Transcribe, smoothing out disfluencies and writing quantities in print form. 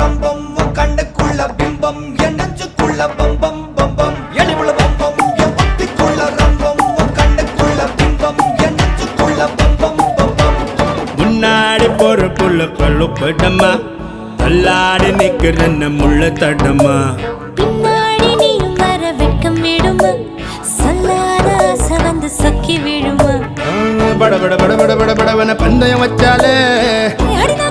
ரம்பம் உன் கண்ணுக்குள்ள பிம்பம் என் நெஞ்சுக்குள்ள பம்பம் பம்பம் எளிவுள்ள பம்பம் என் புத்திக்குள்ள ரம்பம் உன் கண்ணுக்குள்ள பிம்பம் என் நெஞ்சுக்குள்ள பம்பம் பம்பம் முன்னாடி போற புள்ள கழுப்படமா தள்ளாடி நிக்கிற முள்ள தடமா பின்னாடி நீயும் வர வெட்கம் விடுமா சொல்லாத ஆசை வந்து சொக்கி விழுமா பட பட பட பட பட படவன பந்தயம் வச்சாலே அடினா